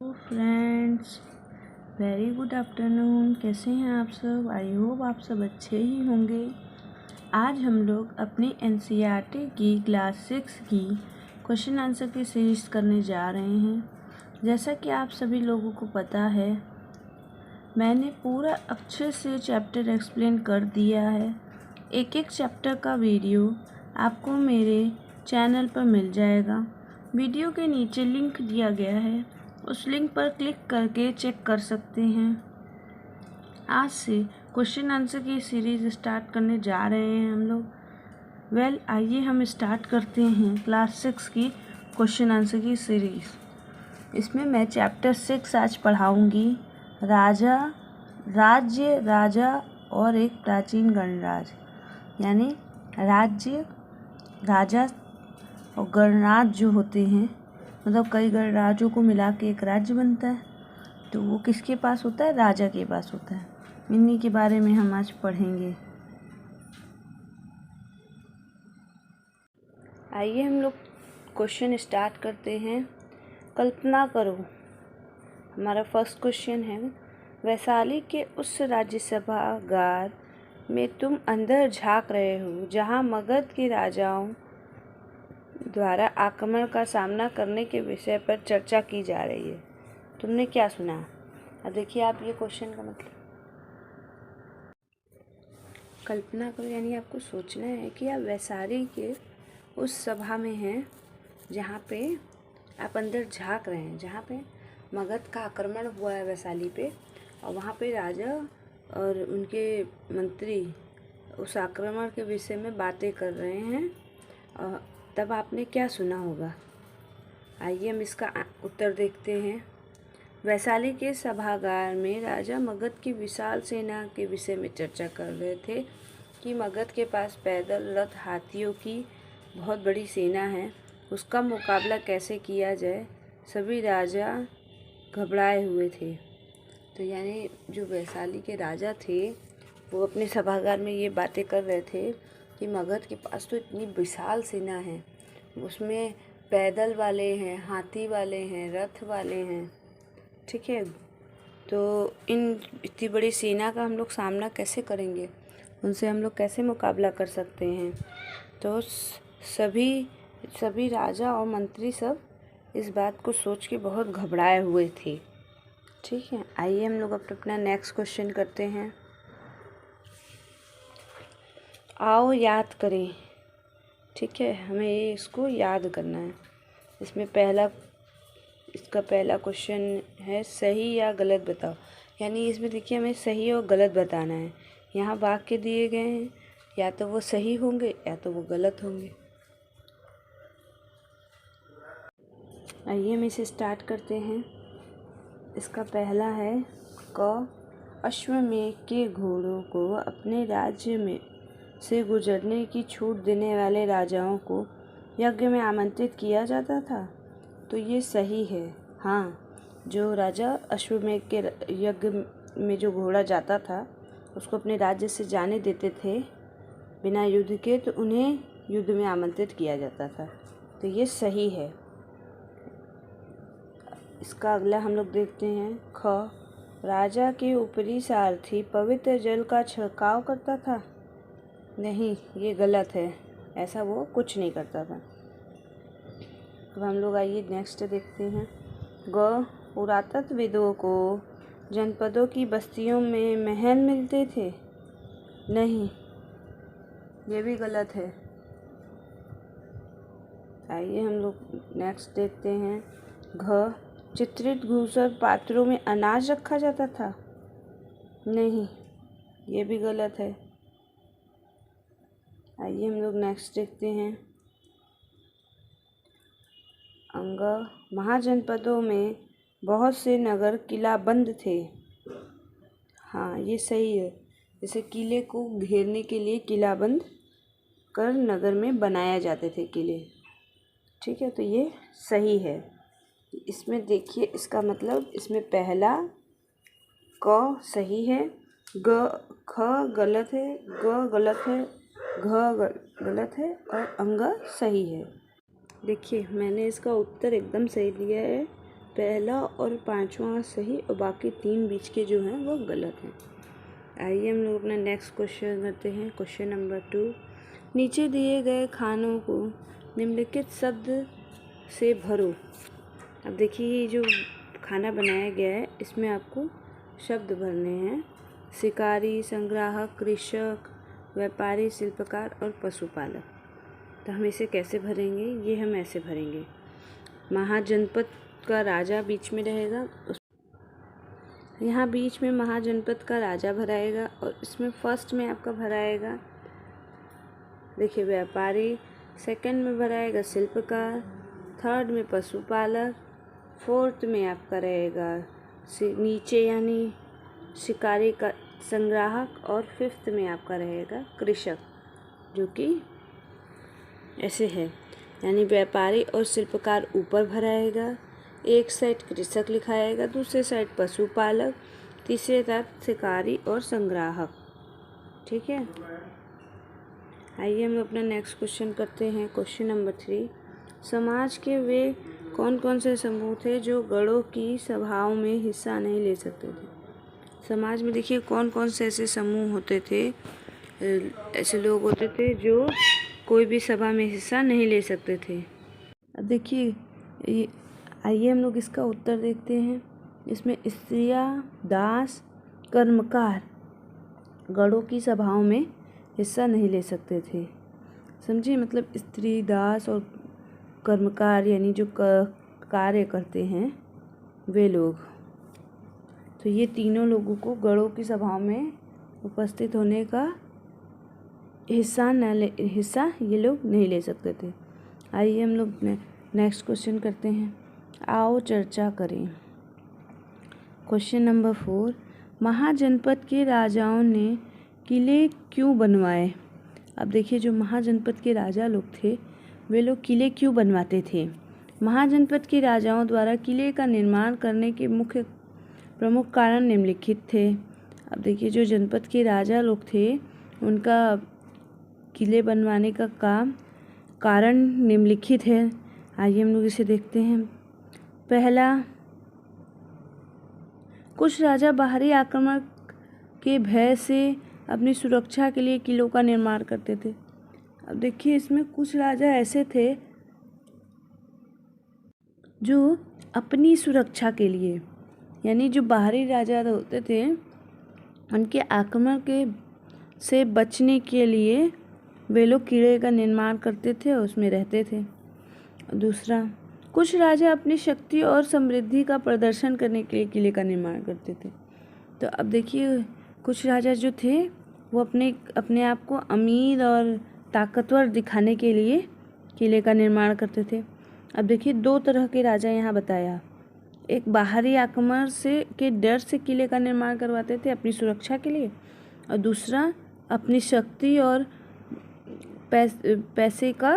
Hello friends, very good afternoon. कैसे हैं आप सब? आई होप आप सब अच्छे ही होंगे। आज हम लोग अपनी एनसीईआरटी की क्लास 6 की क्वेश्चन आंसर की सीरीज करने जा रहे हैं। जैसा कि आप सभी लोगों को पता है, मैंने पूरा अच्छे से चैप्टर एक्सप्लेन कर दिया है। एक एक चैप्टर का वीडियो आपको मेरे चैनल पर मिल जाएगा। वीडियो के नीचे लिंक दिया गया है, उस लिंक पर क्लिक करके चेक कर सकते हैं। आज से क्वेश्चन आंसर की सीरीज़ स्टार्ट करने जा रहे हैं हम लोग। आइए हम स्टार्ट करते हैं क्लास 6 की क्वेश्चन आंसर की सीरीज़। इसमें मैं चैप्टर 6 आज पढ़ाऊँगी। राजा, राज्य, राजा और एक प्राचीन गणराज्य। यानी राज्य, राजा और गणराज्य जो होते हैं, मतलब कई गणराज्यों को मिला के एक राज्य बनता है, तो वो किसके पास होता है? राजा के पास होता है। इन्हीं के बारे में हम आज पढ़ेंगे। आइए हम लोग क्वेश्चन स्टार्ट करते हैं। कल्पना करो, हमारा फर्स्ट क्वेश्चन है, वैशाली के उस राज्यसभागार में तुम अंदर झांक रहे हो जहां मगध के राजाओं द्वारा आक्रमण का सामना करने के विषय पर चर्चा की जा रही है। तुमने क्या सुना? अब देखिए आप ये क्वेश्चन का मतलब, कल्पना करो यानी आपको सोचना है कि आप वैशाली के उस सभा में हैं जहाँ पे आप अंदर झांक रहे हैं, जहाँ पे मगध का आक्रमण हुआ है वैशाली पे, और वहाँ पे राजा और उनके मंत्री उस आक्रमण के विषय में बातें कर रहे हैं। और तब आपने क्या सुना होगा? आइए हम इसका उत्तर देखते हैं। वैशाली के सभागार में राजा मगध की विशाल सेना के विषय में चर्चा कर रहे थे कि मगध के पास पैदल, रथ, हाथियों की बहुत बड़ी सेना है, उसका मुकाबला कैसे किया जाए। सभी राजा घबराए हुए थे। तो यानी जो वैशाली के राजा थे वो अपने सभागार में ये बातें कर रहे थे कि मगध के पास तो इतनी विशाल सेना है, उसमें पैदल वाले हैं, हाथी वाले हैं, रथ वाले हैं, ठीक है। तो इतनी बड़ी सेना का हम लोग सामना कैसे करेंगे, उनसे हम लोग कैसे मुकाबला कर सकते हैं? तो सभी राजा और मंत्री सब इस बात को सोच के बहुत घबराए हुए थे, ठीक है। आइए हम लोग अपना नेक्स्ट क्वेश्चन करते हैं। आओ याद करें, ठीक है, हमें इसको याद करना है। इसका पहला क्वेश्चन है, सही या गलत बताओ। यानी इसमें देखिए हमें सही और गलत बताना है। यहाँ वाक्य दिए गए हैं, या तो वो सही होंगे या तो वो गलत होंगे। आइए हम इसे स्टार्ट करते हैं। इसका पहला है, क अश्वमेध के घोड़ों को अपने राज्य में से गुजरने की छूट देने वाले राजाओं को यज्ञ में आमंत्रित किया जाता था। तो ये सही है। हाँ, जो राजा अश्वमेध के यज्ञ में जो घोड़ा जाता था उसको अपने राज्य से जाने देते थे बिना युद्ध के, तो उन्हें युद्ध में आमंत्रित किया जाता था। तो ये सही है। इसका अगला हम लोग देखते हैं, ख राजा के ऊपरी सारथी पवित्र जल का छिड़काव करता था। नहीं, ये गलत है, ऐसा वो कुछ नहीं करता था। अब हम लोग आइए नेक्स्ट देखते हैं। ग पुरातत्वविदों को जनपदों की बस्तियों में महल मिलते थे। नहीं, ये भी गलत है। आइए हम लोग नेक्स्ट देखते हैं। घ चित्रित घूसर पात्रों में अनाज रखा जाता था। नहीं, ये भी गलत है। आइए हम लोग नेक्स्ट देखते हैं। अंग महाजनपदों में बहुत से नगर किलाबंद थे। हाँ, ये सही है। जैसे किले को घेरने के लिए किलाबंद कर नगर में बनाया जाते थे किले, ठीक है। तो ये सही है। इसमें देखिए इसका मतलब, इसमें पहला क सही है, ख गलत है, ग गलत है, घ गलत है और अंग सही है। देखिए मैंने इसका उत्तर एकदम सही दिया है। पहला और पांचवा सही और बाकी 3 बीच के जो हैं वो गलत हैं। आइए हम लोग अपना नेक्स्ट क्वेश्चन करते हैं। क्वेश्चन नंबर 2, नीचे दिए गए खानों को निम्नलिखित शब्द से भरो। अब देखिए ये जो खाना बनाया गया है इसमें आपको शब्द भरने हैं। शिकारी, संग्राहक, कृषक, व्यापारी, शिल्पकार और पशुपालक। तो हम इसे कैसे भरेंगे? ये हम ऐसे भरेंगे। महाजनपद का राजा बीच में रहेगा, यहाँ बीच में महाजनपद का राजा भराएगा और इसमें फर्स्ट में आपका भराएगा, देखिए व्यापारी, सेकंड में भराएगा शिल्पकार, थर्ड में पशुपालक, फोर्थ में आपका रहेगा नीचे यानी शिकारी का संग्राहक और फिफ्थ में आपका रहेगा कृषक, जो कि ऐसे है। यानी व्यापारी और शिल्पकार ऊपर भराएगा, एक साइड कृषक लिखाएगा, दूसरे साइड पशुपालक, तीसरे तरफ शिकारी और संग्राहक। ठीक है, आइए हम अपना नेक्स्ट क्वेश्चन करते हैं। क्वेश्चन नंबर 3, समाज के वे कौन कौन से समूह थे जो गणों की सभाओं में हिस्सा नहीं ले सकते थे? समाज में देखिए कौन कौन से ऐसे समूह होते थे, ऐसे लोग होते थे जो कोई भी सभा में हिस्सा नहीं ले सकते थे। अब देखिए आइए हम लोग इसका उत्तर देखते हैं। इसमें स्त्रियां, दास, कर्मकार गणों की सभाओं में हिस्सा नहीं ले सकते थे। समझिए, मतलब स्त्री, दास और कर्मकार यानी जो कार्य करते हैं वे लोग, तो ये तीनों लोगों को गणों की सभाओं में उपस्थित होने का हिस्सा ये लोग नहीं ले सकते थे। आइए हम लोग नेक्स्ट क्वेश्चन करते हैं। आओ चर्चा करें। क्वेश्चन नंबर 4, महाजनपद के राजाओं ने किले क्यों बनवाए? अब देखिए जो महाजनपद के राजा लोग थे वे लोग किले क्यों बनवाते थे? महाजनपद के राजाओं द्वारा किले का निर्माण करने के मुख्य प्रमुख कारण निम्नलिखित थे। अब देखिए जो जनपद के राजा लोग थे उनका किले बनवाने का कारण निम्नलिखित है। आइए हम लोग इसे देखते हैं। पहला, कुछ राजा बाहरी आक्रमण के भय से अपनी सुरक्षा के लिए किलों का निर्माण करते थे। अब देखिए इसमें कुछ राजा ऐसे थे जो अपनी सुरक्षा के लिए, यानी जो बाहरी राजा होते थे उनके आक्रमण से बचने के लिए वे लोग किले का निर्माण करते थे और उसमें रहते थे। दूसरा, कुछ राजा अपनी शक्ति और समृद्धि का प्रदर्शन करने के लिए किले का निर्माण करते थे। तो अब देखिए कुछ राजा जो थे वो अपने आप को अमीर और ताकतवर दिखाने के लिए किले का निर्माण करते थे। अब देखिए 2 तरह के राजा यहाँ बताया। एक बाहरी आक्रमण के डर से किले का निर्माण करवाते थे अपनी सुरक्षा के लिए, और दूसरा अपनी शक्ति और पैसे का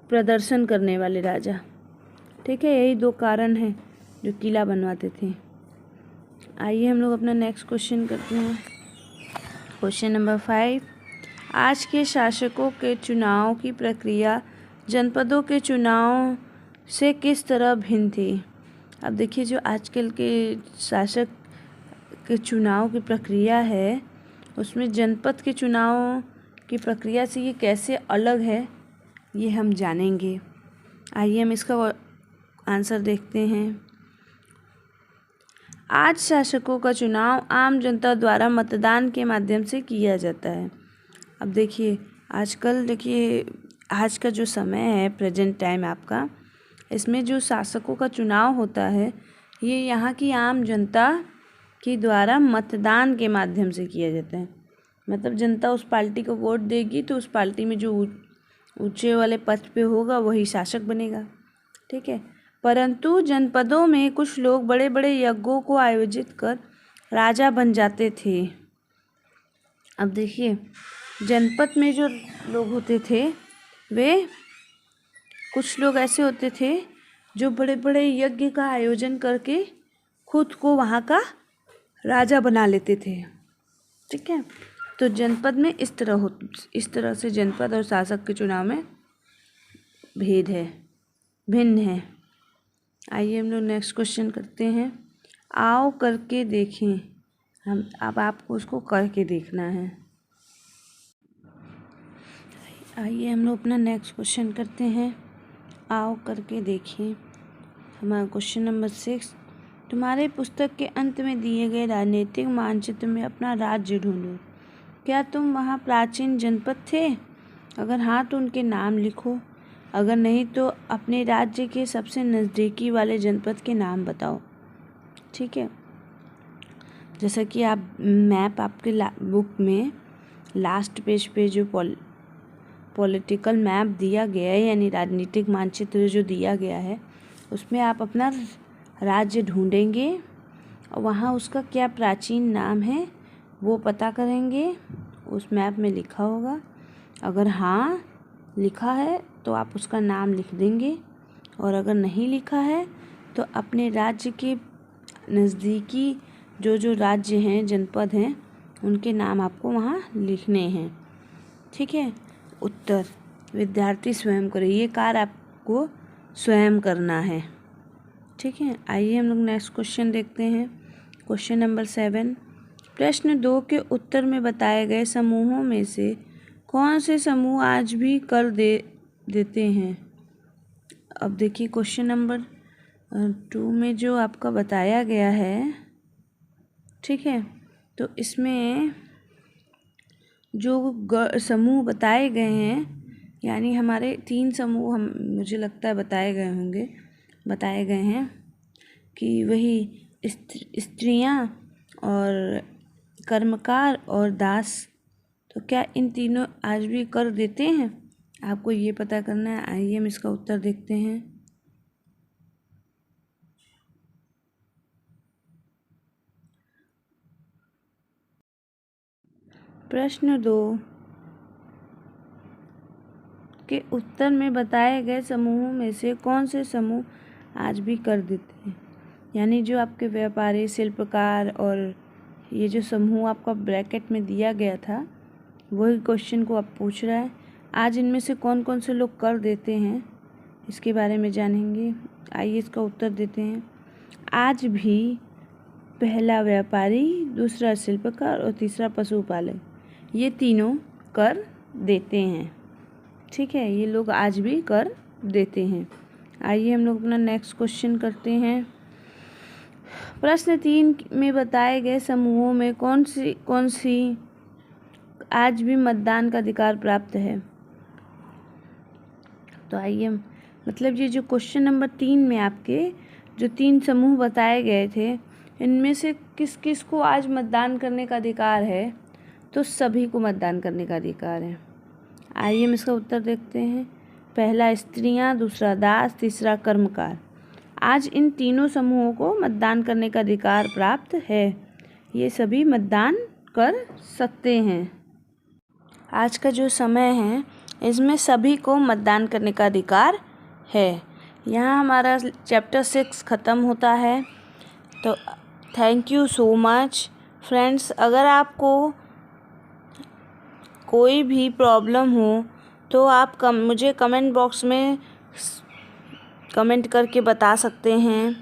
प्रदर्शन करने वाले राजा। ठीक है, यही 2 कारण हैं जो किला बनवाते थे। आइए हम लोग अपना नेक्स्ट क्वेश्चन करते हैं। क्वेश्चन नंबर 5, आज के शासकों के चुनाव की प्रक्रिया जनपदों के चुनाव से किस तरह भिन्न थी? अब देखिए जो आजकल के शासक के चुनाव की प्रक्रिया है उसमें जनपद के चुनाव की प्रक्रिया से ये कैसे अलग है ये हम जानेंगे। आइए हम इसका आंसर देखते हैं। आज शासकों का चुनाव आम जनता द्वारा मतदान के माध्यम से किया जाता है। अब देखिए आज का जो समय है प्रेजेंट टाइम आपका, इसमें जो शासकों का चुनाव होता है ये यहाँ की आम जनता के द्वारा मतदान के माध्यम से किया जाता है। मतलब जनता उस पार्टी को वोट देगी तो उस पार्टी में जो ऊंचे वाले पद पे होगा वही शासक बनेगा। ठीक है, परंतु जनपदों में कुछ लोग बड़े बड़े यज्ञों को आयोजित कर राजा बन जाते थे। अब देखिए जनपद में जो लोग होते थे वे कुछ लोग ऐसे होते थे जो बड़े बड़े यज्ञ का आयोजन करके खुद को वहाँ का राजा बना लेते थे। ठीक है, तो जनपद में इस तरह से जनपद और शासक के चुनाव में भिन्न है। आइए हम लोग नेक्स्ट क्वेश्चन करते हैं। आओ करके देखें। अब आपको उसको करके देखना है। आइए हम लोग अपना नेक्स्ट क्वेश्चन करते हैं। आओ करके देखें। हमारा क्वेश्चन नंबर 6, तुम्हारे पुस्तक के अंत में दिए गए राजनीतिक मानचित्र में अपना राज्य ढूंढो। क्या तुम वहाँ प्राचीन जनपद थे? अगर हाँ तो उनके नाम लिखो। अगर नहीं तो अपने राज्य के सबसे नज़दीकी वाले जनपद के नाम बताओ। ठीक है, जैसा कि आप मैप आपके बुक में लास्ट पेज पे जो पॉलिटिकल मैप दिया गया है, यानी राजनीतिक मानचित्र जो दिया गया है, उसमें आप अपना राज्य ढूंढेंगे और वहाँ उसका क्या प्राचीन नाम है वो पता करेंगे। उस मैप में लिखा होगा। अगर हाँ लिखा है तो आप उसका नाम लिख देंगे, और अगर नहीं लिखा है तो अपने राज्य के नज़दीकी जो राज्य हैं, जनपद हैं, उनके नाम आपको वहाँ लिखने हैं। ठीक है। उत्तर विद्यार्थी स्वयं करें। ये कार्य आपको स्वयं करना है। ठीक है। आइए हम लोग नेक्स्ट क्वेश्चन देखते हैं। क्वेश्चन नंबर 7, प्रश्न 2 के उत्तर में बताए गए समूहों में से कौन से समूह आज भी कर देते हैं? अब देखिए क्वेश्चन नंबर 2 में जो आपका बताया गया है, ठीक है, तो इसमें जो समूह बताए गए हैं, यानी हमारे 3 समूह मुझे लगता है बताए गए हैं कि वही स्त्रियां और कर्मकार और दास। तो क्या इन तीनों आज भी कर देते हैं? आपको ये पता करना है। आइए हम इसका उत्तर देखते हैं। प्रश्न 2 के उत्तर में बताए गए समूहों में से कौन से समूह आज भी कर देते हैं? यानी जो आपके व्यापारी, शिल्पकार और ये जो समूह आपका ब्रैकेट में दिया गया था, वही क्वेश्चन को आप पूछ रहा है। आज इनमें से कौन कौन से लोग कर देते हैं, इसके बारे में जानेंगे। आइए इसका उत्तर देते हैं। आज भी पहला व्यापारी, दूसरा शिल्पकार और तीसरा पशुपालक, ये तीनों कर देते हैं। ठीक है, ये लोग आज भी कर देते हैं। आइए हम लोग अपना नेक्स्ट क्वेश्चन करते हैं। प्रश्न 3 में बताए गए समूहों में कौन सी आज भी मतदान का अधिकार प्राप्त है? तो आइए, मतलब ये जो क्वेश्चन नंबर 3 में आपके जो 3 समूह बताए गए थे, इनमें से किस किस को आज मतदान करने का अधिकार है? तो सभी को मतदान करने का अधिकार है। आइए हम इसका उत्तर देखते हैं। पहला स्त्रियां, दूसरा दास, तीसरा कर्मकार। आज इन तीनों समूहों को मतदान करने का अधिकार प्राप्त है। ये सभी मतदान कर सकते हैं। आज का जो समय है इसमें सभी को मतदान करने का अधिकार है। यहाँ हमारा चैप्टर 6 ख़त्म होता है। तो thank you so much friends. अगर आपको कोई भी प्रॉब्लम हो तो आप मुझे कमेंट बॉक्स में कमेंट करके बता सकते हैं।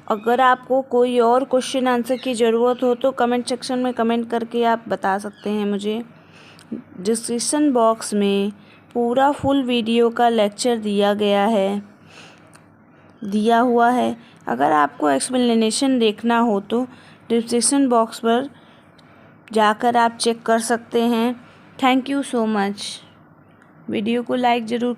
अगर आपको कोई और क्वेश्चन आंसर की ज़रूरत हो तो कमेंट सेक्शन में कमेंट करके आप बता सकते हैं मुझे। डिस्क्रिप्शन बॉक्स में पूरा फुल वीडियो का लेक्चर दिया हुआ है। अगर आपको एक्सप्लेनेशन देखना हो तो डिस्क्रिप्शन बॉक्स पर जाकर आप चेक कर सकते हैं। Thank you so much. Video को लाइक ज़रूर करें।